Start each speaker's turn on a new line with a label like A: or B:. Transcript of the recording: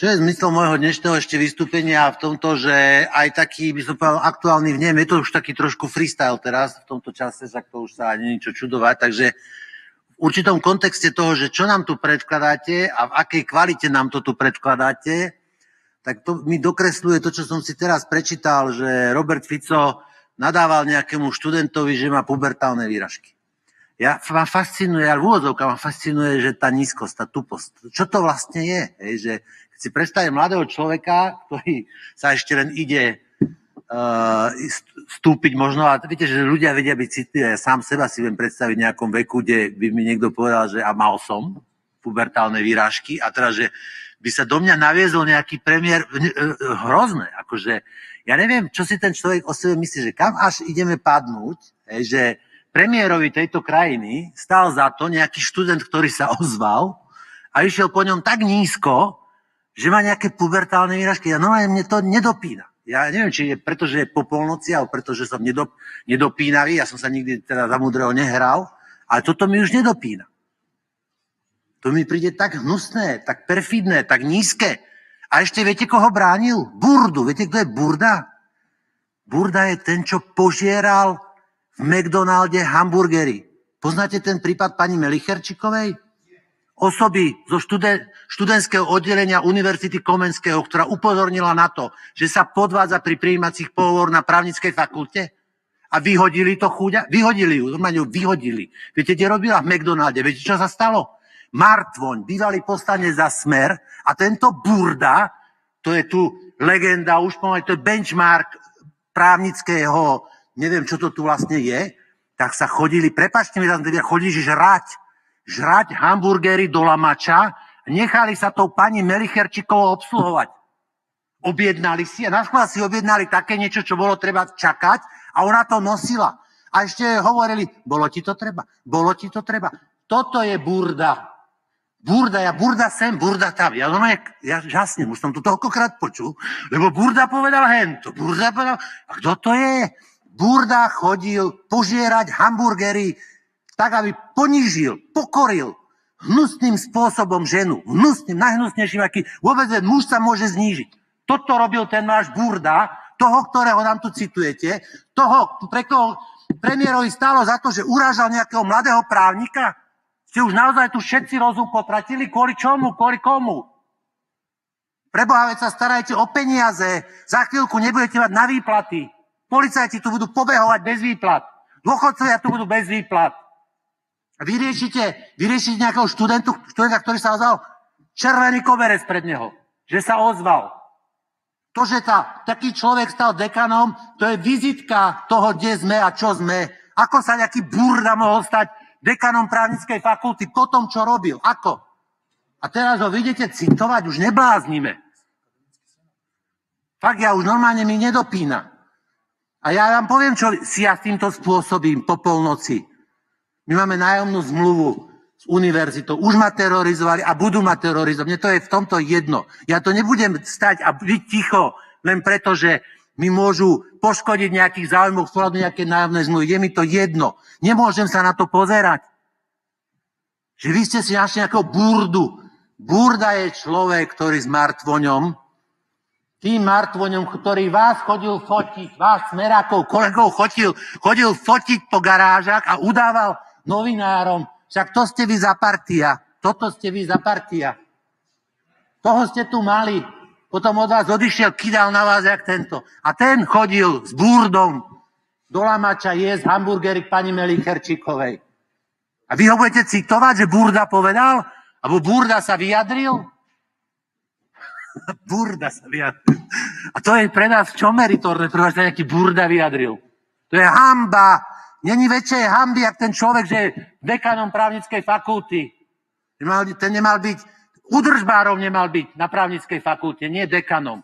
A: Čo je zmyslom môjho dnešného ešte vystúpenia v tomto, že aj taký, by som povedal, aktuálny vnem, je to už taký trošku freestyle teraz, v tomto čase, však to už sa nie je niečo čudovať, takže v určitom kontexte toho, že čo nám tu predkladáte a v akej kvalite nám to tu predkladáte, tak to mi dokresľuje to, čo som si teraz prečítal, že Robert Fico nadával nejakému študentovi, že má pubertálne výražky. Ma fascinuje, ale v úvodzovkách ma fascinuje, že tá nízkosť, tá tuposť. Čo to vlastne je? Že keď si predstavím mladého človeka, ktorý sa ešte len ide stúpiť možno, a viete, že ľudia vedia byť citliví. Ja sám seba si viem predstaviť v nejakom veku, kde by mi niekto povedal, že a mal som pubertálne výražky a teda, že by sa do mňa naviezol nejaký premiér hrozné. Akože, ja neviem, čo si ten človek o sebe myslí, že kam až ideme padnúť, že premiérovi tejto krajiny stál za to nejaký študent, ktorý sa ozval a išiel po ňom tak nízko, že má nejaké pubertálne výražky. Ja normálne mne to nedopína. Ja neviem, či je preto, že je po polnoci, alebo preto, že som nedopínavý. Ja som sa nikdy teda za múdreho nehral, ale toto mi už nedopína. To mi príde tak hnusné, tak perfidné, tak nízke. A ešte viete, koho bránil? Burdu. Viete, kto je Burda? Burda je ten, čo požieral v McDonalde hamburgery. Poznáte ten prípad pani Melicherčikovej? Osoby zo študentského oddelenia Univerzity Komenského, ktorá upozornila na to, že sa podvádza pri prijímacích pohovor na právnickej fakulte a vyhodili to chúďa? Vyhodili ju, normálne ju vyhodili. Viete, kde robila? V McDonalde. Viete, čo sa stalo? Martvoň, bývalý poslanec za Smer a tento Burda, to je tu legenda, už pomaly, to je benchmark právnického, neviem, čo to tu vlastne je, tak sa chodili, prepáčte mi, chodili žrať hamburgery do Lamača, nechali sa tou pani Melicherčikovou obsluhovať. Objednali si a naschvál si objednali také niečo, čo bolo treba čakať a ona to nosila. A ešte hovorili, bolo ti to treba, bolo ti to treba. Toto je Burda. Burda sem, Burda tam. Ja žasnem, už som to toľkokrát počul, lebo Burda povedal hento, Burda povedal, a kto to je? Burda chodil požierať hamburgery tak, aby ponížil, pokoril hnusným spôsobom ženu. Hnusným, najhnusnejším, aký vôbec muž sa môže znížiť. Toto robil ten náš Burda, toho, ktorého nám tu citujete, toho, pre koho premiérovi stálo za to, že urážal nejakého mladého právnika. Ste už naozaj tu všetci rozum potratili? Kvôli čomu? Kvôli komu? Preboha, veď sa starajte o peniaze. Za chvíľku nebudete mať na výplaty. Policajti tu budú pobehovať bez výplat. Dôchodcovia tu budú bez výplat. A vyriešite nejakého študenta, ktorý sa ozval, červený koberec pred neho. Že sa ozval. To, že taký človek stal dekanom, to je vizitka toho, kde sme a čo sme. Ako sa nejaký Burda mohol stať dekanom právnickej fakulty po tom, čo robil. Ako? A teraz ho vidíte citovať, už nebláznime. Fakt, ja už normálne mi nedopína. A ja vám poviem, čo si ja s týmto spôsobím po polnoci. My máme nájomnú zmluvu s univerzitou. Už ma terorizovali a budú ma terorizovať. Mne to je v tomto jedno. Ja to nebudem stať a byť ticho len preto, že mi môžu poškodiť nejakých záujmov, ktoré nejaké nájomné zmluvy. Je mi to jedno. Nemôžem sa na to pozerať. Že vy ste si našli nejakého Burdu. Burda je človek, ktorý s Martvoňom, tým Martvoňom, ktorý vás chodil fotiť, vás smerákov, kolegov chodil fotiť po garážach a udával novinárom. Však to ste vy za partia. Toto ste vy za partia. Toho ste tu mali. Potom od vás odišiel, kydal na vás jak tento. A ten chodil s Burdom do Lamača jesť hamburgery pani Melicherčikovej. A vy ho budete citovať, že Burda povedal? Alebo Burda sa vyjadril? Burda sa vyjadril. A to je pre nás čo meritorné, pre vás sa nejaký Burda vyjadril. To je hanba. Není väčšej hanby, jak ten človek, že je dekanom právnickej fakulty. Ten nemal byť, údržbárom nemal byť na právnickej fakulte, nie dekanom.